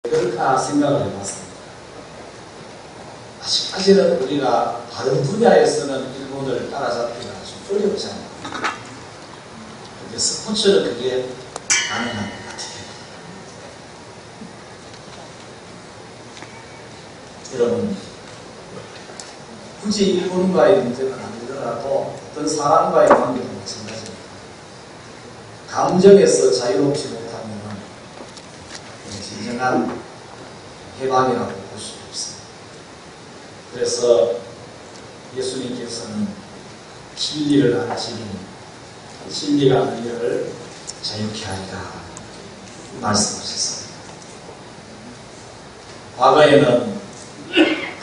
그럴까 생각을 해봤습니다. 아직까지는 우리가 다른 분야에서는 일본을 따라잡기가 좀 어렵잖아요. 근데 스포츠는 그게 가능한 것 같아요. 여러분, 굳이 일본과의 문제가 아니더라도 어떤 사람과의 관계도 마찬가지입니다. 감정에서 자유롭지 못하면 진정한 해방이라고 볼 수 없습니다. 그래서 예수님께서는 진리를 알지니 진리가 너희를 자유케 하리라 말씀하셨습니다. 과거에는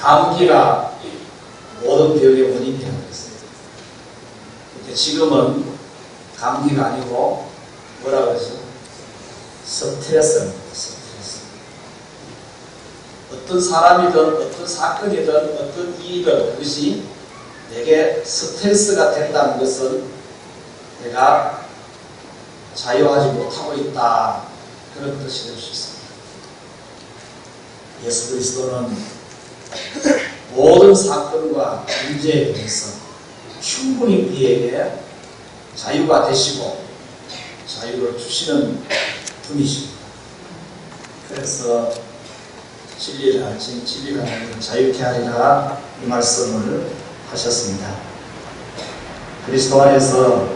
감기가 모든 병의 원인이라고 했습니다. 근데 지금은 감기가 아니고 뭐라고 하죠? 스트레스입니다. 스트레스. 어떤 사람이든 어떤 사건이든 어떤 일이든 그것이 내게 스트레스가 된다는 것은 내가 자유하지 못하고 있다, 그런 뜻이 될 수 있습니다. 예수 그리스도는 모든 사건과 문제에 대해서 충분히 우리에게 자유가 되시고 자유를 주시는 분이십니다. 그래서 진리를 알지 진리가 너희를 자유케 하리라 이 말씀을 하셨습니다. 그리스도 안에서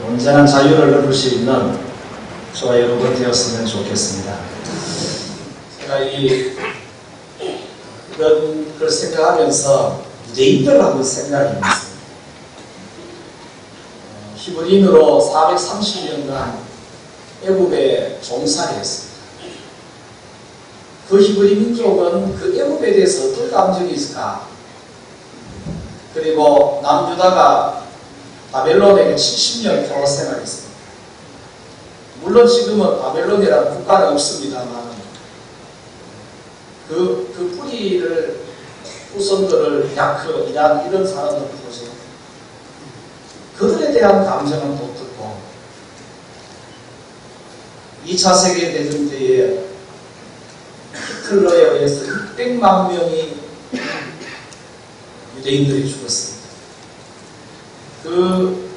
온전한 자유를 누릴 수 있는 저와 여러분 되었으면 좋겠습니다. 제가 이런 걸 생각하면서 유대인들 한번 생각이 났습니다. 히브리인으로 430년간 애굽에 종살이 했습니다. 그 히브리 민족은 그 애굽에 대해서 어떤 감정이 있을까? 그리고 남유다가 바벨론에게 70년 포로 생활했습니다. 물론 지금은 바벨론이라는 국가는 없습니다만 그 뿌리를 후손들을 야크, 이란 이런 사람들 보세요. 그들에 대한 감정은 독특고 2차 세계대전 때에 히틀러에 의해서 600만 명이 유대인들이 죽었습니다. 그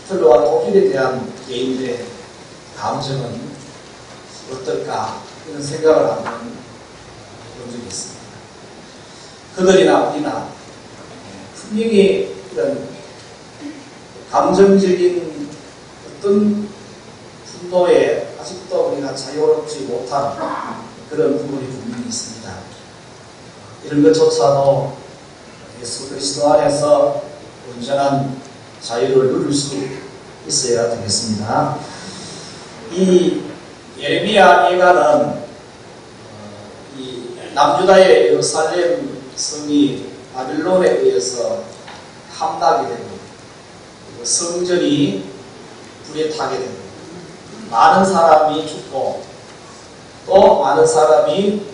히틀러와 독일에 대한 유대인들의 감정은 어떨까 이런 생각을 한번 본 적이 있습니다. 그들이나 우리나 분명히 이런 감정적인 어떤 분노에 아직도 우리가 자유롭지 못한 그런 부분이 분명히 있습니다. 이런 것조차도 예수 그리스도 안에서 온전한 자유를 누릴 수 있어야 되겠습니다. 이 예레미야 예가는 이 남유다의 예루살렘 성이 바빌론에 의해서 함락이 되고 성전이 불에 타게 되고 많은 사람이 죽고 또 많은 사람이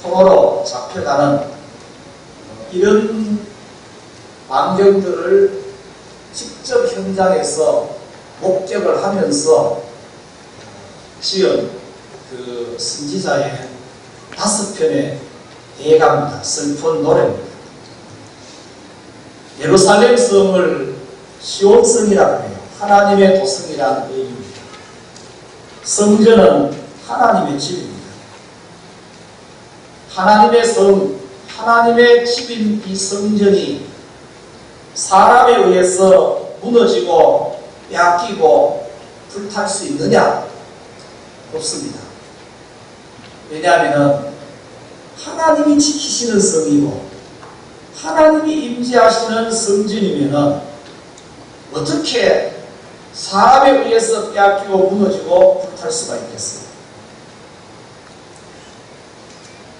포로로 잡혀가는 이런 광경들을 직접 현장에서 목격을 하면서 지은 그 선지자의 5편의 예가입니다. 슬픈 노래입니다. 예루살렘 성을 시온성이라고 해요. 하나님의 도성이라는 의미입니다. 성전은 하나님의 집입니다. 하나님의 성, 하나님의 집인 이 성전이 사람에 의해서 무너지고 빼앗기고 불탈 수 있느냐? 없습니다. 왜냐하면 하나님이 지키시는 성이고 하나님이 임재하시는 성전이면 어떻게 사람에 의해서 빼앗기고 무너지고 불탈 수가 있겠어요?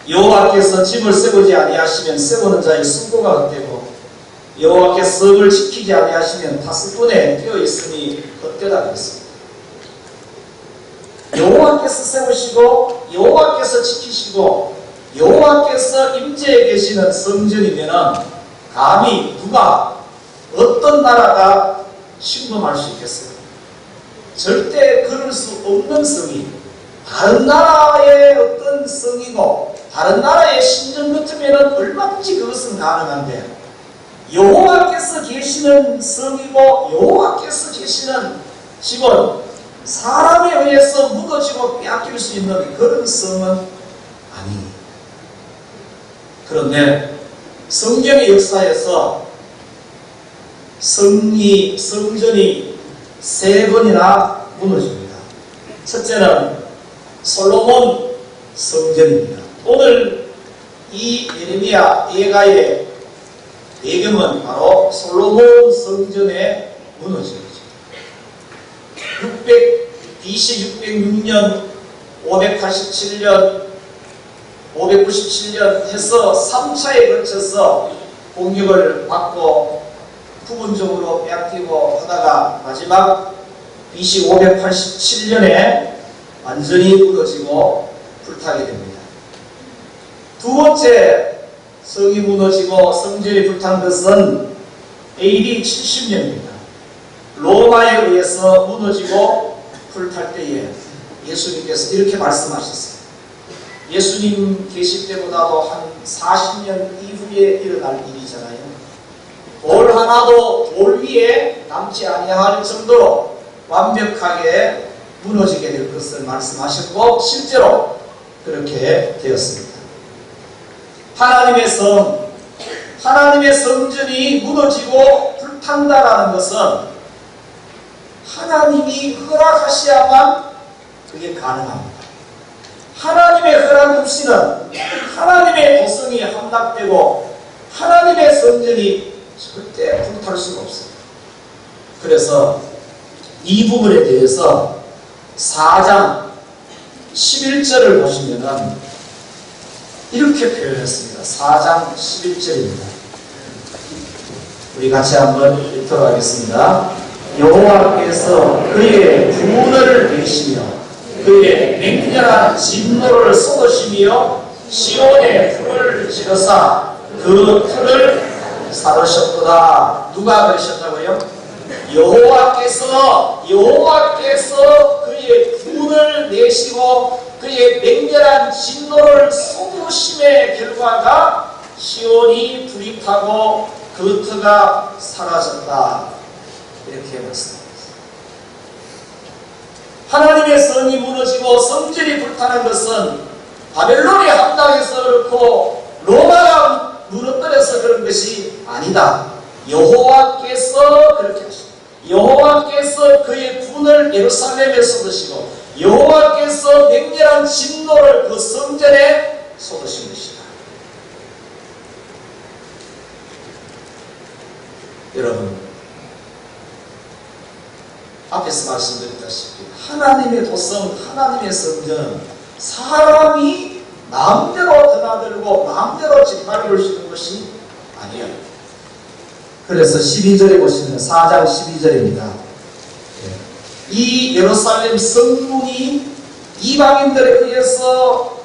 여호와께서 집을 세우지 아니하시면 세우는 자의 수고가 헛되고 여호와께서 성을 지키지 아니하시면 다스꾼에 뛰어 있으니 헛되다 그랬습니다. 여호와께서 세우시고 여호와께서 지키시고 여호와께서 임재해 계시는 성전이면 감히 누가 어떤 나라가 침범할 수 있겠어요? 절대 그럴 수 없는 성이 다른 나라의 어떤 성이고 다른 나라의 신전 같으면 얼마든지 그것은 가능한데 여호와께서 계시는 성이고 여호와께서 계시는 집은 사람에 의해서 무너지고 빼앗길 수 있는 그런 성은 아니에요. 그런데 성경의 역사에서 성전이 3번이나 무너집니다. 첫째는 솔로몬 성전입니다. 오늘 이 예레미야 예가의 배경은 바로 솔로몬 성전의 무너짐이죠. BC 606년, 587년, 597년 해서 3차에 걸쳐서 공격을 받고 부분적으로 빼앗기고 하다가 마지막 BC 587년에 완전히 무너지고 불타게 됩니다. 두 번째 성이 무너지고 성전이 불탄 것은 AD 70년입니다. 로마에 의해서 무너지고 불탈 때에 예수님께서 이렇게 말씀하셨어요. 예수님 계실 때보다도 한 40년 이후에 일어날 일이잖아요. 돌 하나도 돌 위에 남지 아니할 정도로 완벽하게 무너지게 될 것을 말씀하셨고 실제로 그렇게 되었습니다. 하나님의 성, 하나님의 성전이 무너지고 불탄다라는 것은 하나님이 허락하셔야만 그게 가능합니다. 하나님의 허락 없이는 하나님의 도성이 함락되고 하나님의 성전이 절대 불탈 수가 없습니다. 그래서 이 부분에 대해서 4장 11절을 보시면은 이렇게 표현했습니다. 4장 11절입니다. 우리 같이 한번 읽도록 하겠습니다. 여호와께서 그의 분을 내시며 그의 맹렬한 진노를 쏟으시며 시온에 불을 지르사 그 풀을 사르셨도다. 누가 그러셨다고요? 여호와께서 그의 분을 내시고 그의 맹렬한 진노를 쏟으심의 결과가 시온이 불이 타고 그 터가 사라졌다. 이렇게 말씀합니다. 하나님의 성이 무너지고 성전이 불타는 것은 바벨론이 함락해서 그렇고 로마가 무너뜨려서 그런 것이 아니다. 여호와께서 그렇게 하십니다. 여호와께서 그의 분을 예루살렘에 쏟으시고 여호와께서 맹렬한 진노를 그 성전에 쏟으신 것이다. 여러분, 앞에서 말씀드렸다시피 하나님의 도성, 하나님의 성전은 사람이 마음대로 드나들고 마음대로 짓밟을 수 있는 것이 아니에요. 그래서 12절에 보시면 4장 12절입니다. 이 예루살렘 성문이 이방인들에 의해서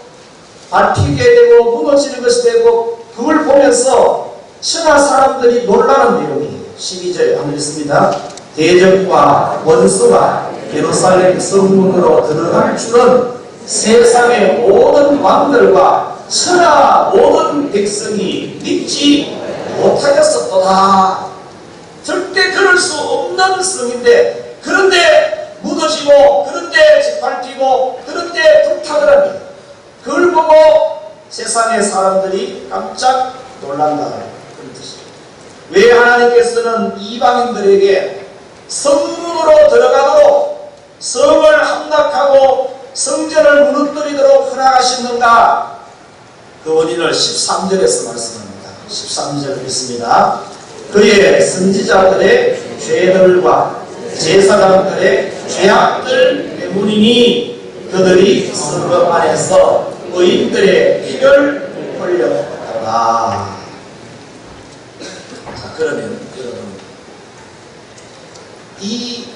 밟히게 되고 무너지는 것이 되고 그걸 보면서 천하 사람들이 놀라는 내용이에요. 12절 한번 읽습니다. 대적과 원수가 예루살렘 성문으로 들어갈 줄은 세상의 모든 왕들과 천하 모든 백성이 믿지 못하였었도다. 절대 그럴 수 없는 성인데 그런데 무너지고 그런데 짓밟히고 그런데 불타더랍니다. 그걸 보고 세상의 사람들이 깜짝 놀란다. 그런 뜻입니다. 왜 하나님께서는 이방인들에게 성문으로 들어가도록 성을 함락하고 성전을 무너뜨리도록 허락하셨는가? 그 원인을 13절에서 말씀합니다. 13절 읽습니다. 그의 선지자들의 죄들과 제사장들의 죄악들 때문이니 그들이 성읍 안에서 의인들의 피를 흘렸다. 자, 그러면 여러분, 이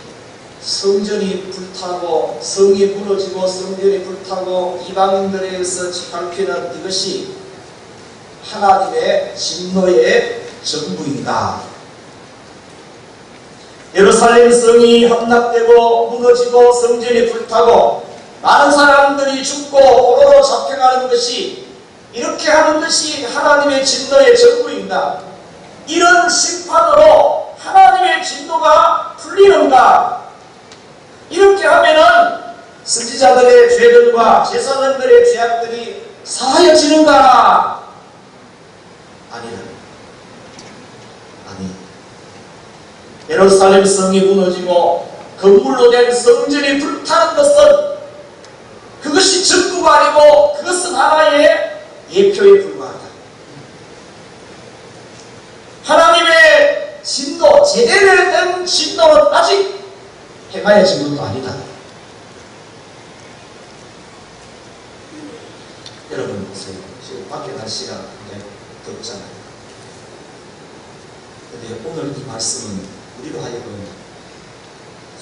성전이 불타고 성이 무너지고 성전이 불타고 이방인들에 의해서 짓밟히는 이것이 하나님의 진노의 전부인가? 예루살렘 성이 함락되고 무너지고 성전이 불타고 많은 사람들이 죽고 포로로 잡혀가는 것이 이렇게 하는 것이 하나님의 진노의 전부인가? 이런 심판으로 하나님의 진노가 풀리는가? 이렇게 하면은 선지자들의 죄들과 제사장들의 죄악들이 사하여지는가? 아니다. 아니. 예루살렘 성이 무너지고 건물로 된 성전이 불타는 것은 그것이 전부가 아니고 그것은 하나의 예표에 불과하다. 하나님의 진노, 제대로 된 진노는 아직 행하여진 것도 아니다. 여러분 보세요. 지금 밖에 날씨가 굉장히 덥잖아요. 근데 오늘 이 말씀은 우리로 하여금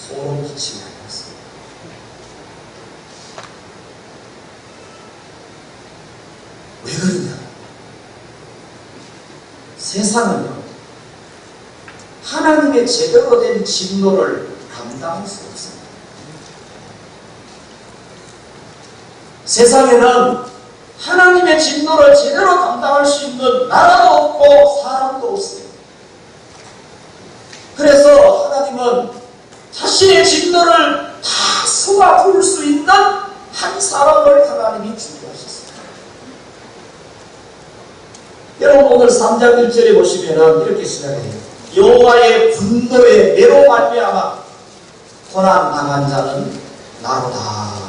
소름 끼치게 할 말씀입니다. 왜 그러냐? 세상은요, 하나님의 제대로 된 진노를 감당할 수 없습니다. 세상에는 하나님의 진노를 제대로 감당할 수 있는 나라도 없고 사람도 없어요. 그래서 하나님은 자신의 진노를 다 쏟아부을 수 있는 한 사람을 하나님이 준비하셨어요. 여러분 오늘 3장 1절에 보시면 이렇게 시작해요. 여호와의 분노에 매로 말미암아 고난 당한 자는 나로다.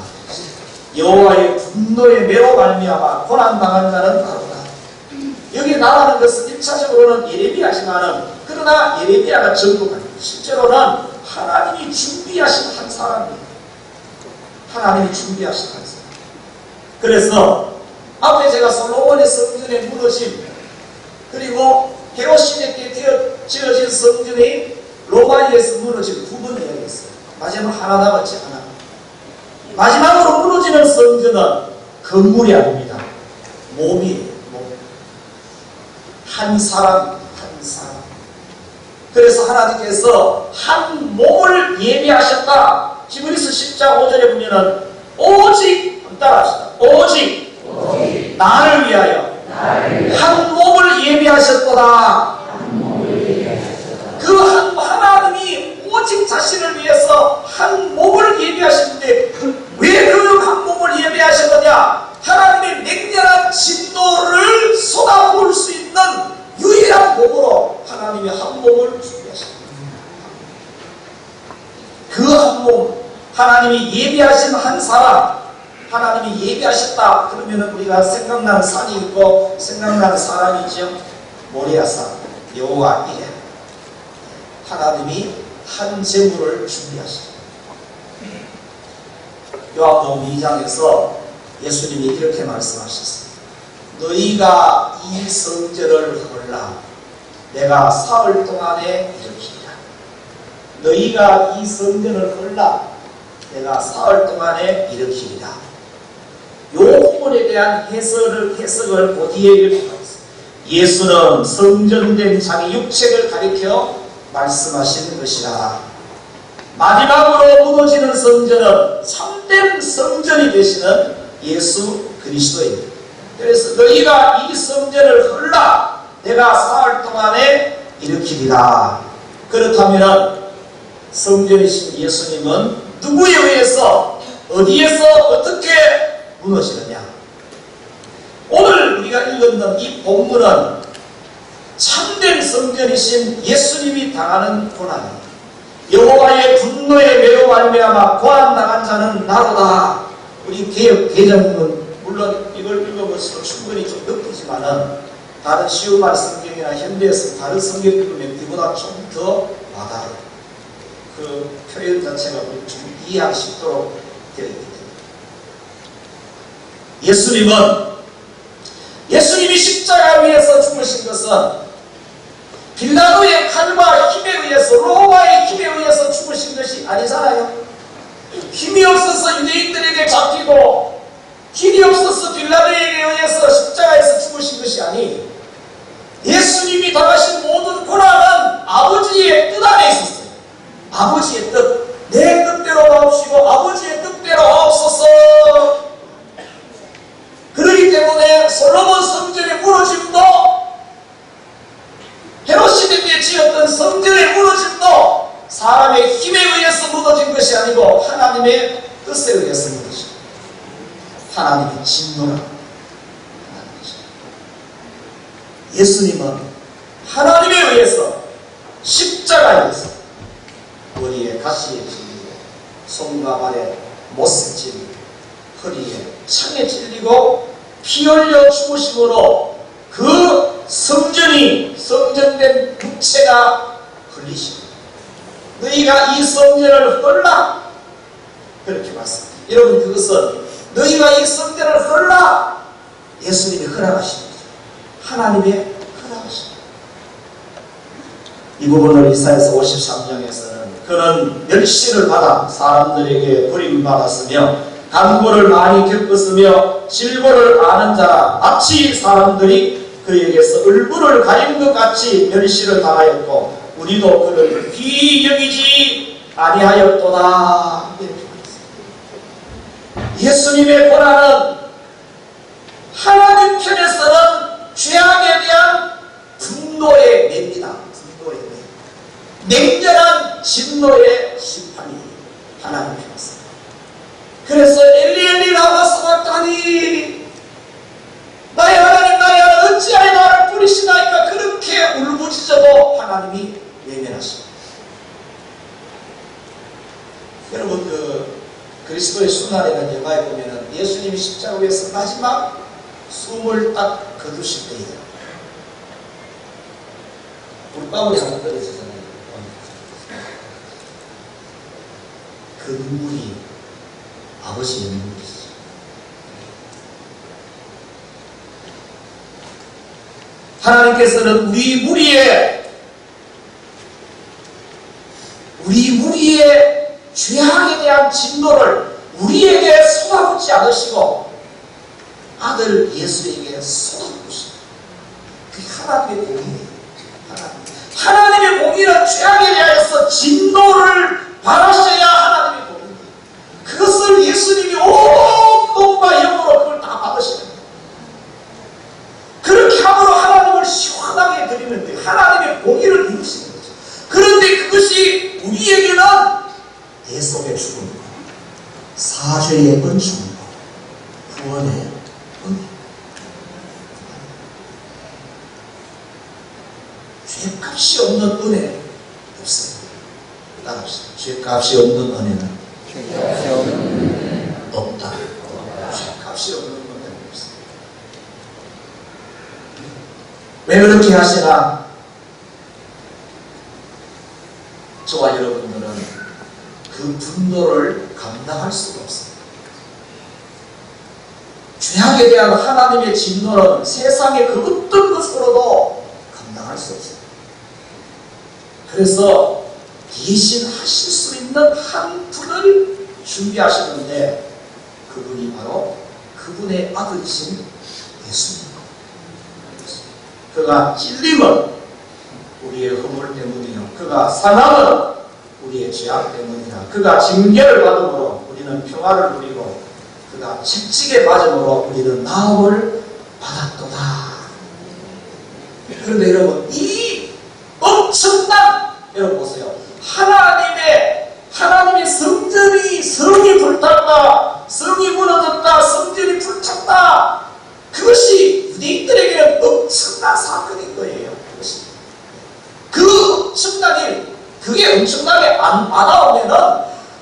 여호와의 분노에 매로 말미암아 고난 당한 자는 나로다. 여기 나라는 것은 1차적으로는 예레미야지만은 그러나 예레미야가 전부가 아니고 실제로는 하나님이 준비하신 한 사람이에요. 하나님이 준비하신 한 사람. 그래서 앞에 제가 솔로몬의 성전의 무너짐 그리고 헤롯시대 때 지어진 성전이 로마에서 무너진 두 번 이야기했어요. 마지막 하나 남았지 하나. 마지막으로 무너지는 성전은 건물이 아닙니다. 몸이에요. 몸. 한 사람, 한 사람. 그래서 하나님께서 한 몸을 예비하셨다. 히브리서 10장 5절에 보면은 오직 따라하시다. 오직 나를 위하여 한 몸을 예비하셨도다. 그 하나님이 오직 자신을 위해서 한 몸을 예비하셨는데 왜 그 한 몸을 예비하셨느냐? 하나님의 맹렬한 진노를 쏟아부을 수 있는 유일한 몸으로 하나님이 한 몸을 준비하셨습니다. 그 한 몸, 하나님이 예비하신 한 사람, 하나님이 예비하셨다. 그러면 우리가 생각나는 산이 있고 생각나는 사람이죠. 모리아산, 여호와 이레. 하나님이 한 제물을 준비하셨습니다. 요한복음 2장에서 예수님이 이렇게 말씀하셨습니다. 너희가 이 성전을 헐라 내가 사흘 동안에 일으키리라. 너희가 이 성전을 헐라 내가 사흘 동안에 일으키리라. 요 부분에 대한 해석을 그 뒤에 이렇게 하겠습니다. 예수는 성전된 자기 육체를 가리켜 말씀하신 것이라. 마지막으로 무너지는 성전은 참된 성전이 되시는 예수 그리스도입니다. 그래서 너희가 이 성전을 헐라 내가 사흘 동안에 일으키리라. 그렇다면 성전이신 예수님은 누구에 의해서 어디에서 어떻게 무너지느냐? 오늘 우리가 읽는 이 본문은 참된 성전이신 예수님이 당하는 고난입니다. 여호와의 분노에 매로 말미암아 고난당한 자는 나로다. 우리 개정은 물론 이걸 읽어볼수록 충분히 좀 느끼지만은 다른 시우말 성경이나 현대에서 다른 성경 읽으면 이보다 좀 더 와닿아요. 그 표현 자체가 우리 좀 이해할 수 있도록 되어 있기 때문에 예수님이 십자가 위에서 죽으신 것은 빌라도의 칼과 힘에 의해서 로마의 힘에 의해서 죽으신 것이 아니잖아요. 힘이 없어서 유대인들에게 잡히고 힘이 없어서 빌라도에게 의해서 십자가에서 죽으신 것이 아니 예수님이 당하신 모든 고난은 아버지의 뜻 안에 있었어요. 아버지의 뜻. 내 뜻대로 마옵시고 아버지의 뜻대로 하옵소서 솔로몬 성전의 무너짐도, 헤롯 시대 때 지었던 성전의 무너짐도 사람의 힘에 의해서 무너진 것이 아니고 하나님의 뜻에 의해서 무너진, 하나님의 진노라. 예수님은 하나님에 의해서 십자가에서 머리에 가시에 찔리고 손과 발에 못에 찔리고 허리에 창에 찔리고 피 흘려 죽으심으로 그 성전된 육체가 흘리십니다. 너희가 이 성전을 헐라, 그렇게 말씀합니다. 여러분, 그것은 너희가 이 성전을 헐라, 예수님이 허락하신 거죠. 하나님의 허락하신 거죠. 이 부분을 이사야서 53장에서는 그는 멸시를 받아 사람들에게 버림을 받았으며 간고를 많이 겪었으며 질보를 아는 자라 마치 사람들이 그에게서 얼굴을 가린 것 같이 멸시를 당하였고 우리도 그를 귀히 여기지 아니하였도다. 이렇게 말했습니다. 예수님의 고난은 하나님 편에서는 죄악에 대한 분노의 뇌입니다. 분노의 뇌. 냉정한 진노의 심판이 하나님 편에서. 그래서 엘리 라마 sabachthani, 나의 하나님 나의 하나님 어찌하여 나를 부르시나이까 그렇게 울부짖어도 하나님이 외면하십니다. 여러분, 그리스도의 순환이라는 영화에 보면은 예수님이 십자가 위에서 마지막 숨을 딱 거두실 때에 물방울이 하나 떨어지잖아요. 그 눈물이 아버지의 눈물이죠. 하나님께서는 우리 무리의 죄악에 대한 진노를 우리에게 쏟아붓지 않으시고 아들 예수에게 쏟아붓으십니다. 그게 하나님의 공의예요. 하나님의 공의는 죄악에 대하여서 진노를 바라셔야 하나님의 공의입니다. 그것을 예수님이 온 몸과 영으로 그걸 다 받으시는 거예요. 그렇게 함으로 하나님을 시원하게 드리는데 하나님의 공의를 이루시는 거죠. 그런데 그것이 우리에게는 대속의 죽음과 사죄의 은총과 구원의 은혜, 죄값이 없는 은혜 없어요. 따라합시다. 죄값이 없는 은혜는 없다. 죄값이 없는 은혜는 없어요. 왜 그렇게 하시나? 저와 여러분들은 그 분노를 감당할 수가 없습니다. 죄악에 대한 하나님의 진노는 세상의 그 어떤 것으로도 감당할 수 없습니다. 그래서 대신 하실 수 있는 한 분을 준비하셨는데 그분이 바로 그분의 아들이신 예수님. 그가 찔림은 우리의 허물 때문이요, 그가 상함은 우리의 죄악 때문이라. 그가 징계를 받음으로 우리는 평화를 누리고 그가 채찍에 맞음으로 우리는 나음을 받았도다. 그런데 여러분, 이 엄청난, 여러분 보세요. 하나님의 성이 불탔다, 성이 무너졌다, 성전이 불탔다. 그것이 유대인들에게는 엄청난 사건인 거예요. 그것이. 그 엄청난 일, 그게 엄청나게 안 나오면은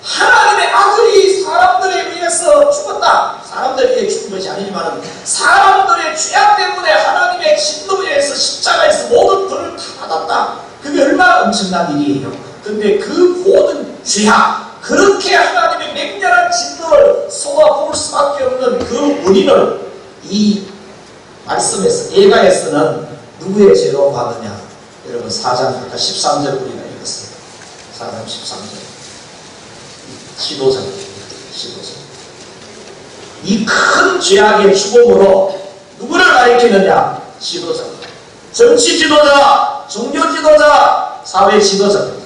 하나님의 아들이 사람들에 의해서 죽었다. 사람들에 의해 죽은 것이 아니지만 사람들의 죄악 때문에 하나님의 진노에 의해서 십자가에서 모든 벌을 다 받았다. 그게 얼마나 엄청난 일이에요. 근데 그 모든 죄악, 그렇게 하나님의 맹렬한 진노를 쏟아부을 수밖에 없는 그 원인을 이 말씀에서, 예가에서는 누구의 죄로 받느냐? 여러분 4장 아까 13절 우리가 읽었어요. 4장 13절. 지도자입니다. 이 큰 죄악의 죽음으로 누구를 가리키느냐? 지도자입니다. 정치 지도자, 종교 지도자, 사회 지도자입니다.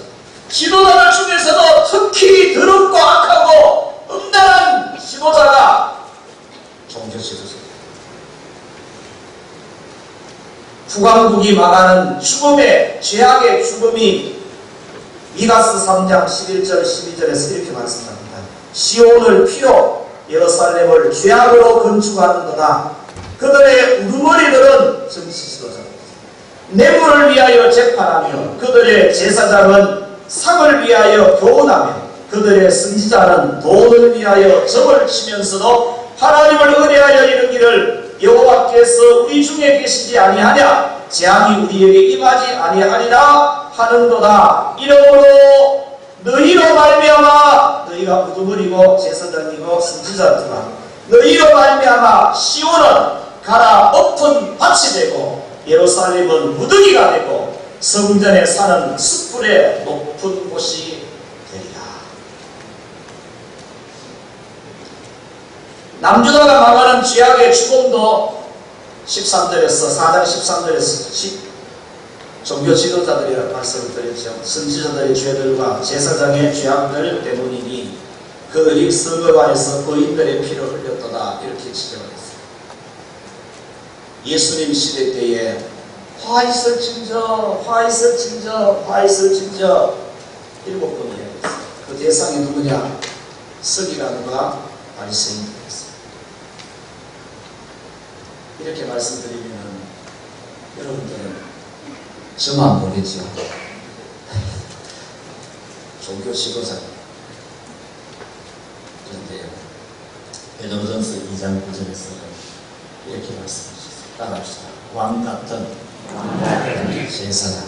지도자들 중에서도 특히 더럽고 악하고 음란한 지도자가 종교 지도자입니다. 후광국이 망하는 죽음의 죄악의 죽음이 미가스 3장 11절 12절에서 이렇게 말씀합니다. 시온을 피로 예루살렘을 죄악으로 건축하는도다. 그들의 우두머리들은 정치 지도자입니다. 뇌물을 위하여 재판하며 그들의 제사장은 상을 위하여 교훈하며 그들의 선지자는 돈을 위하여 점을 치면서도 하나님을 의뢰하여 이르기를 여호와께서 우리 중에 계시지 아니하냐 재앙이 우리에게 임하지 아니하리라 하는도다. 이러므로 너희로 말미암아 너희가 우두머리고 제사장이고 선지자들아 너희로 말미암아 시온은 갈아 엎은 밭이 되고 예루살렘은 무더기가 되고 성전에 사는 숯불의 높은 곳이 되리라. 남유다가 망하는 죄악의 죽음도 13절에서 4장 13절에서 종교 지도자들이 말씀을 드렸죠. 선지자들의 죄들과 제사장의 죄악들 때문이니 그들이 서거관에서 거인들의 피를 흘렸도다 이렇게 지적을 했어요. 예수님 시대 때에 화 있을진저 화 있을진저 화 있을진저 7번 이야기했어요. 그 대상이 누구냐? 서기관과 바리새인들이었어요. 이렇게 말씀드리면 여러분들은 저만 모르겠죠. 종교 지도자. 그런데 베드로전서 2장 9절에서 이렇게 말씀하셨어요. 따라합시다. 왕 같은 제사장.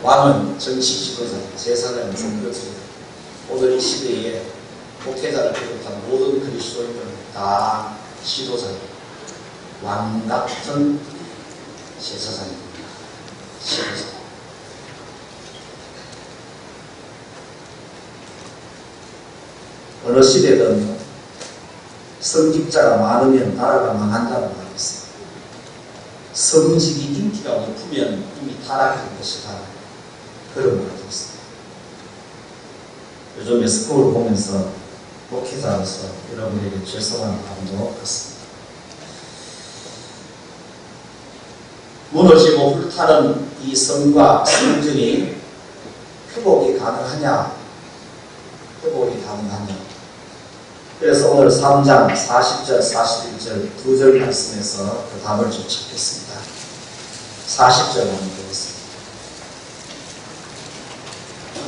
왕은 정치 지도자, 제사장은 종교 지도자. 오늘 이 시대에 목회자를 비롯한 모든 그리스도인들은 다 지도자입니다. 왕 같은 제사장입니다. 지도자. 어느 시대든 성직자가 많으면 나라가 망한다고 말했습니다. 성직이 인기가 높으면 이미 타락한 것이다. 그런 말을 했습니다. 요즘 에스코를 보면서 목회자로서 여러분에게 죄송한 마음도 갖습니다. 무너지고 불타는 이 성과 성전이 회복이 가능하냐? 회복이 가능하냐? 그래서 오늘 3장 40절 41절 두 절 말씀에서 그 답을 좀 찾겠습니다. 40절 한번 보겠습니다.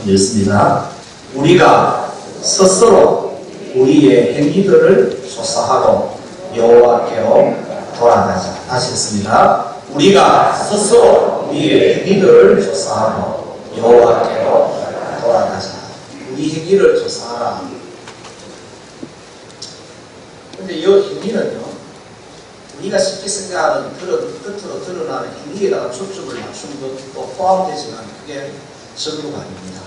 읽습니다. 우리가 스스로 우리의 행위들을 조사하고 여호와께로 돌아가자. 다시 읽습니다. 우리가 스스로 우리의 행위들을 조사하고 여호와께로 돌아가자. 우리 행위를 조사하라. 근데 이 행위는요, 우리가 쉽게 생각하는 그런 겉으로 드러나는 행위에다가 초점을 맞추는 것도 포함되지만 그게 전부가 아닙니다.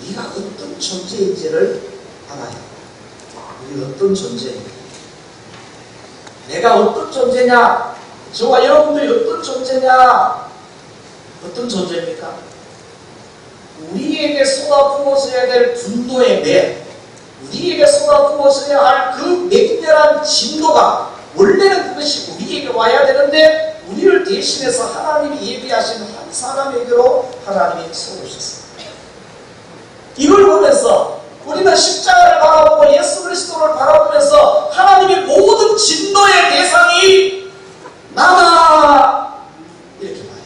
우리가 어떤 존재인지를 알아야 우리가 어떤 존재인지. 내가 어떤 존재냐? 저와 여러분들이 어떤 존재냐? 어떤 존재입니까? 우리에게 쏟아부어져야 될 분노의 매, 우리에게 쏟아부어져야 할 그 맹렬한 진노가 원래는 그것이 우리에게 와야 되는데 우리를 대신해서 하나님이 예비하신 한 사람에게로 하나님이 세우셨습니다. 이걸 보면서 우리는 십자가를 바라보고 예수 그리스도를 바라보면서 하나님의 모든 진노의 대상이 나다 이렇게 봐요.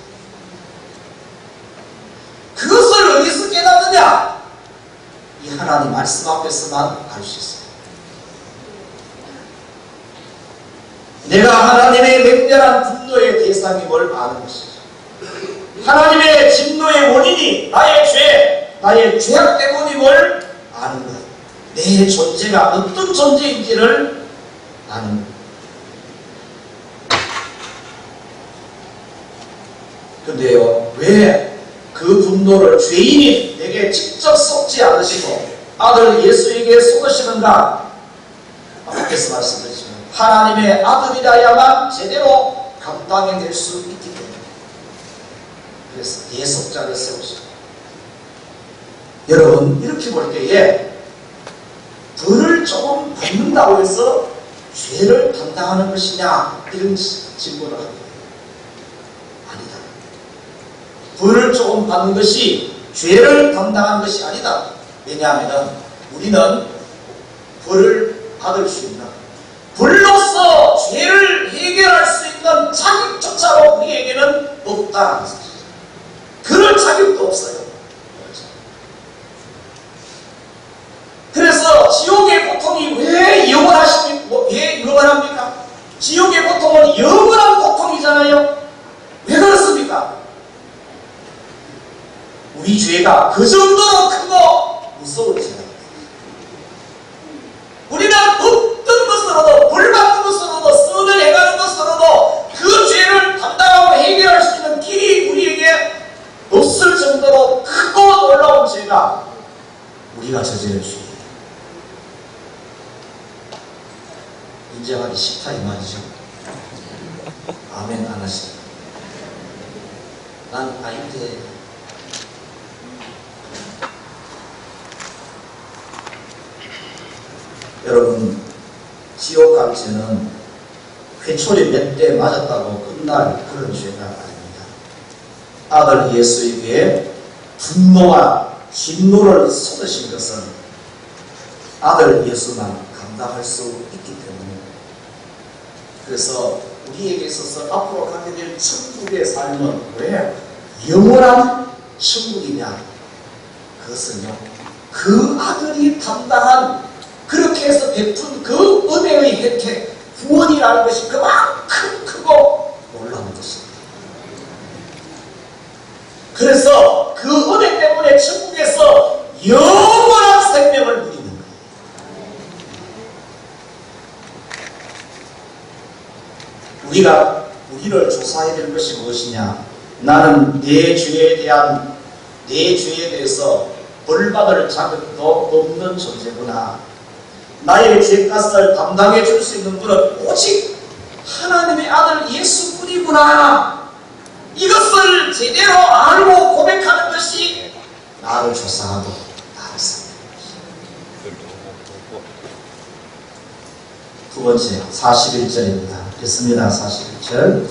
그것을 어디서 깨닫느냐? 이 하나님 말씀 앞에서만 알 수 있어요. 내가 하나님의 맹렬한 분노의 대상이 뭘 아는 것이죠. 하나님의 진노의 원인이 나의 죄, 나의 죄악 때문임을 아는 것. 내 존재가 어떤 존재인지를 아는 것. 근데요, 왜 그 분노를 죄인이 내게 직접 쏟지 않으시고 아들 예수에게 쏟으시는가? 앞에서 말씀드렸지만 하나님의 아들이라야만 제대로 감당해낼 수 있기 때문에 그래서 대속자를 세우시고 여러분 이렇게 볼 때에 벌을 조금 받는다고 해서 죄를 담당하는 것이냐 이런 질문을 합니다. 벌을 조금 받는 것이 죄를 담당한 것이 아니다. 왜냐하면 우리는 벌을 받을 수 있는, 벌로서 죄를 해결할 수 있는 자격조차로 우리에게는 없다는 사실. 그럴 자격도 없어요. 그래서 지옥의 고통이 왜 영원합니까? 지옥의 고통은 영원한 고통이잖아요. 왜 그렇습니까? 우리 죄가 그 정도로 크고 무서운 죄가 있습니다. 우리는 어떤 것으로도, 벌받는 것으로도, 선을 해가는 것으로도 그 죄를 담당하고 해결할 수 있는 길이 우리에게 없을 정도로 크고 놀라운 죄가 우리가 저지를 죄예요. 인정하기 싫다 이 말이죠. 아멘 안 하시네. 난 아닌데. 여러분, 지옥 갈 죄는 회초리 몇 대 맞았다고 끝날 그런 죄가 아닙니다. 아들 예수에게 분노와 진노를 쏟으신 것은 아들 예수만 감당할 수 있기 때문에, 그래서 우리에게 있어서 앞으로 가게 될 천국의 삶은 왜 영원한 천국이냐? 그것은요, 그 아들이 담당한, 그렇게 해서 베푼 그 은혜의 혜택, 구원이라는 것이 그만큼 크고 놀라운 것입니다. 그래서 그 은혜 때문에 천국에서 영원한 생명을 누리는 거예요. 우리를 조사해야 될 것이 무엇이냐? 나는 내 죄에 대해서 벌받을 자격도 없는 존재구나. 나의 죄값을 담당해 줄 수 있는 분은 오직 하나님의 아들 예수뿐이구나. 이것을 제대로 알고 고백하는 것이 나를 조사하고 나를 섬기는 것입니다. 두 번째, 41절입니다. 읽습니다. 41절.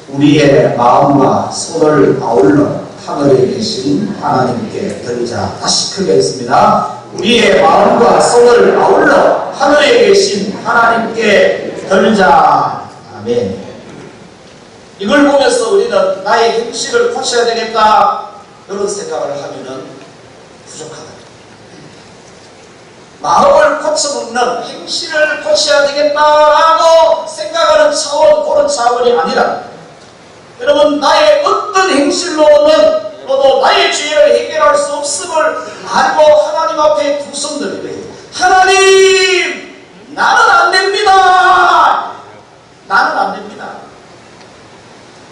우리의 마음과 손을 아울러 하늘에 계신 하나님께 드리자. 다시 크게 읽습니다. 우리의 마음과 손을 아울러 하늘에 계신 하나님께 드리자. 아멘. 이걸 보면서 우리는 나의 행실을 고쳐야 되겠다, 이런 생각을 하면은 부족하다. 마음을 고쳐먹는 행실을 고쳐야 되겠다라고 생각하는 차원, 그런 차원이 아니라, 여러분, 나의 어떤 행실로도 나의 죄를 해결할 수 없음을 알고 하나님 앞에 두 손 들고, 하나님, 나는 안 됩니다. 나는 안 됩니다.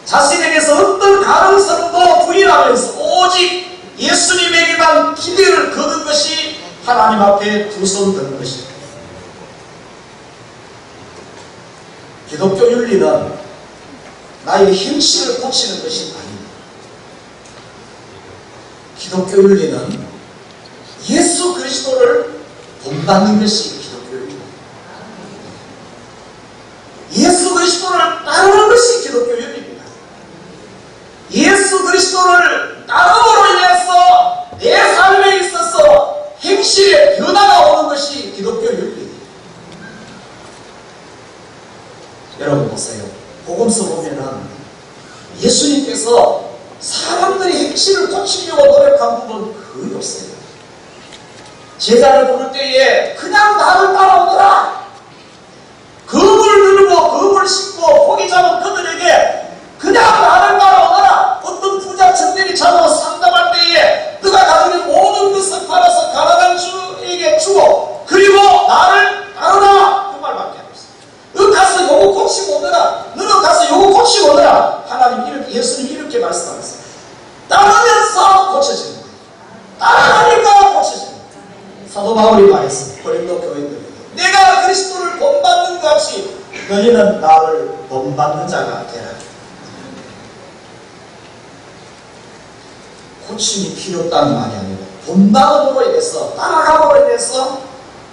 자신에게서 어떤 가능성도 부인하면서 오직 예수님에게만 기대를 거는 것이 하나님 앞에 두 손 드는 것입니다. 기독교 윤리는 나의 행실을 고치는 것이 아닙니다. 기독교 윤리는 예수 그리스도를 본받는 것이 기독교 윤리입니다. 예수 그리스도를 따르는 것이 기독교 윤리입니다. 예수 그리스도를 따름으로 인해서 내 삶에 있어서 행실의 변화가 오는 것이 기독교 윤리입니다. 여러분 보세요. 복음서 보면은 예수님께서 사람들의 행실을 고치려고 노력한 부분 거의 없어요. 제자를 부를 때에 그냥 나를 따라오더라. 검을 들고 검을 싣고 포기 잡은 그들에게 그냥 나를 따라오더라. 어떤 부자 청년이 자고 상담할 때에 그가 가지고 있는 모든 것을 팔아서 가난한 주에게 주고 그리고 나를 따르라, 그 말밖에 안 했어요. 너 가서 요거 고치고 오너라. 너는 가서 요거 고치고 오너라. 하나님 이렇게, 예수님 이렇게 말씀하셨어요. 따르면서 고쳐지는 거예요. 따라가니까 고쳐지는 거예요. 사도 바울이 말했어요. 고린도 교인들에게, 내가 그리스도를 본받는 것 같이 너희는 나를 본받는 자가 되라. 고침이 필요 없다는 말이 아니고 본받음으로 인해서, 따라감으로 인해서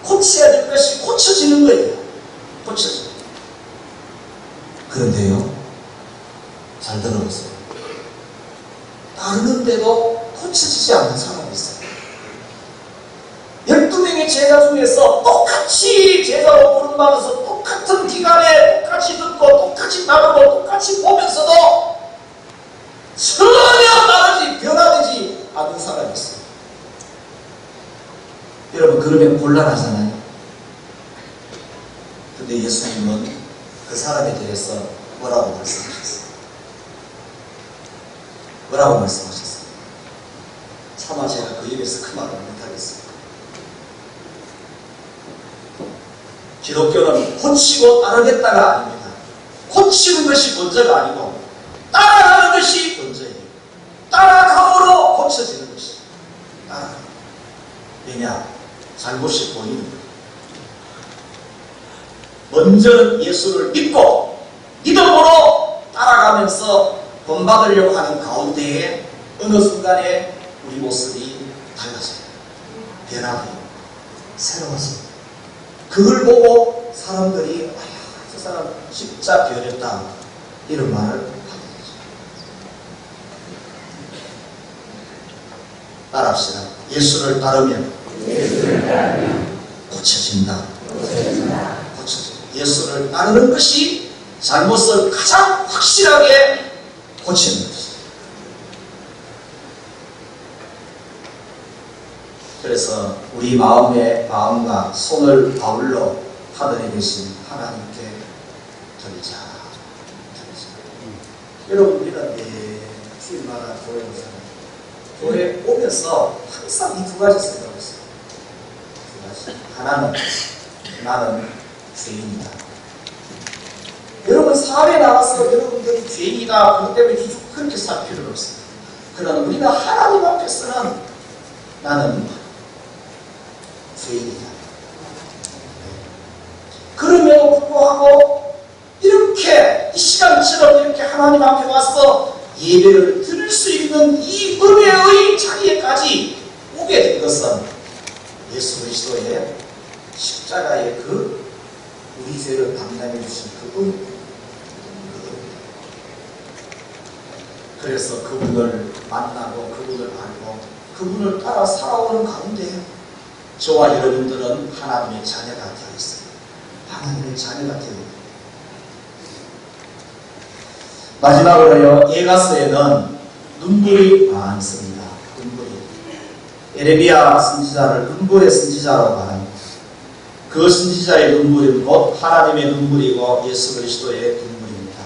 고쳐야 될 것이 고쳐지는 거예요. 고쳐져요. 그런데요, 잘 들어보세요. 따르는데도 고쳐지지 않는 사람이 있어요. 12명의 제자 중에서 똑같이 제자로 부름받아서 똑같은 기간에 똑같이 듣고 똑같이 나누고 똑같이 보면서도 전혀 다르지 변화되지 않는 사람이 있어요. 여러분, 그러면 곤란하잖아요. 근데 예수님은 그 사람에 대해서 뭐라고 말씀하셨어요? 뭐라고 말씀하셨어요? 차마 제가 그 입에서 그 말을 못하겠어요. 기독교는 고치고 따르겠다가 아닙니다. 고치는 것이 먼저가 아니고 따라가는 것이 먼저예요. 따라감으로 고쳐지는 것이 따라가. 왜냐? 잘못이 보이는 거예요. 먼저는 예수를 믿고 믿음으로 따라가면서 본받으려고 하는 가운데에 어느 순간에 우리 모습이 달라져요. 변화돼요. 새로워져요. 그걸 보고 사람들이 저 사람 진짜 변했다 이런 말을 하게 되죠. 따라합시다. 예수를 따르면 고쳐진다. 고쳐진다. 예수를 따르는 것이 잘못을 가장 확실하게 고치는 것이죠. 그래서 우리 마음과 손을 아울러 하늘에 계신 하나님께 드리자. 여러분, 우리는 주일마다 교회 오잖아요. 교회 오면서 항상 이 두 가지 생각을 했어요. 두 가지. 하나는 나는 죄인이다. 여러분, 사회에 나가서 여러분들이 죄인이다 그것 때문에 그렇게 살 필요는 없어요. 그러나 우리는 하나님 앞에서는 나는 죄인이다. 그럼에도 불구하고 이렇게 이 시간처럼 이렇게 하나님 앞에 와서 예배를 드릴 수 있는 이 은혜의 자리에까지 오게 된 것은 예수 그리스도의 십자가의 그 우리 죄를 담당해 주신 그분. 그래서 그분을 만나고 그분을 알고 그분을 따라 살아오는 가운데 저와 여러분들은 하나님의 자녀가 되어 있어요. 하나님의 자녀가 되어 있어요. 마지막으로요, 예가서에는 눈물이 많습니다. 눈물이. 에레미야 선지자를 눈물의 선지자라고 말합니다. 그 선지자의 눈물이 곧 하나님의 눈물이고 예수 그리스도의 눈물입니다.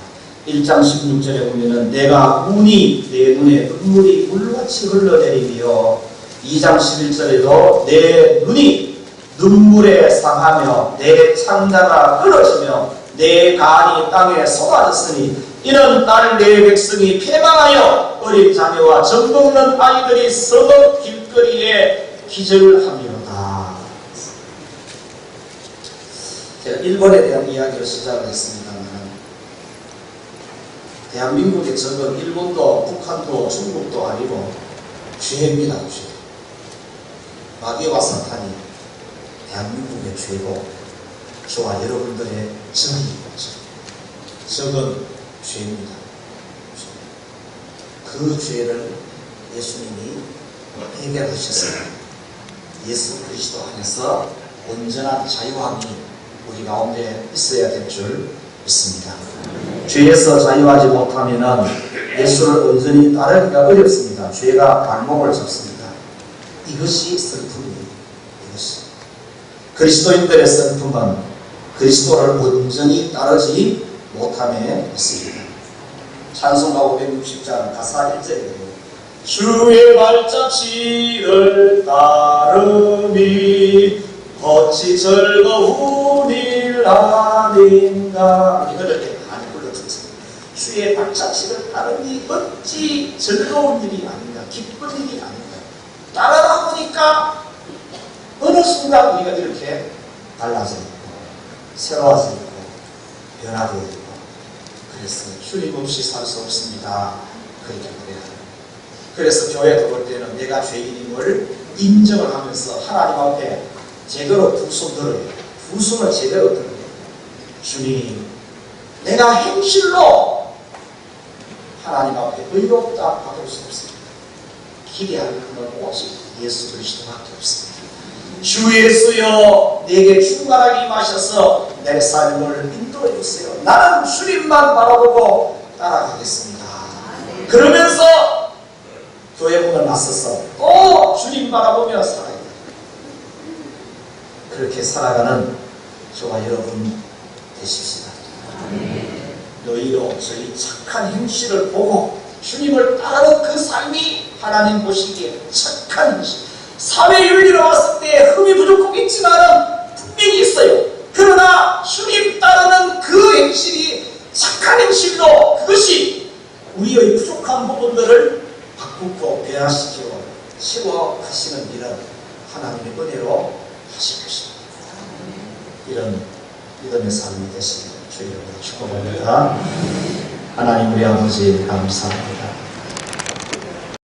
1장 16절에 보면은 내가 운이 내 눈에 눈물이 물같이 흘러내리며 2장 11절에도 내 눈이 눈물에 상하며 내 창자가 끊어지며 내 간이 땅에 쏟아졌으니 이는 딸 내 백성이 패망하여 어린 자녀와 젖먹는 아이들이 서거 길거리에 기절하미로다. 제가 일본에 대한 이야기를 시작을 했습니다만 대한민국의 적은 일본도 북한도 중국도 아니고 죄입니다. 죄. 마귀와 사탄이 대한민국의 죄고 저와 여러분들의 적이죠. 적은 죄입니다. 그 죄를 예수님이 해결하셨습니다. 예수 그리스도 안에서 온전한 자유함이 우리 가운데 있어야 될 줄 믿습니다. 죄에서 자유하지 못하면 예수를 온전히 따르기가 어렵습니다. 죄가 발목을 잡습니다. 이것이 슬픔이에요. 이것이. 그리스도인들의 슬픔은 그리스도를 온전히 따르지 못함에 있습니다. 찬송가 560장 가사 1절에 주의 발자취를 따르니 어찌 즐거운 일 아닌가. 우리 그럴 때 많이 불러듣습니다. 주의 발자취를 따르니 어찌 즐거운 일이 아닌가, 기쁜 일이 아닌가. 따라다 보니까 어느 순간 우리가 이렇게 달라져 있고 새로워져 있고 변화되어 있고 그래서 주님 없이 살 수 없습니다. 그렇게 그래야 합니다. 그래서 교회도 볼 때는 내가 죄인임을 인정을 하면서 하나님 앞에 제대로 두 손 들어요. 두 손을 제대로 들어요. 주님, 내가 행실로 하나님 앞에 의롭다 받을 수 없습니다. 기대할 그는 오직 예수 그리스도밖에 없습니다. 주 예수여 내게 충만하게 임하셔서 내 삶을 인도해 주세요. 나는 주님만 바라보고 따라가겠습니다. 그러면서 교회 문을 맞서서 또 주님 바라보며 살아야 돼요. 그렇게 살아가는 저와 여러분 되십시다. 너희로 저희 착한 행실을 보고 주님을 따르는 그 삶이 하나님 보시기에 착한 행실. 사회윤리로 왔을 때 흠이 부족하고 있지만 분명히 있어요. 그러나 주님 따르는 그 행실이 착한 행실로 그것이 우리의 부족한 부분들을 바꾸고 변화시키고 치유하시는 일은 하나님의 은혜로 하실 것입니다. 이런 믿음의 삶이 되시길 주의 이름으로 축복합니다. 하나님 우리 아버지 감사합니다.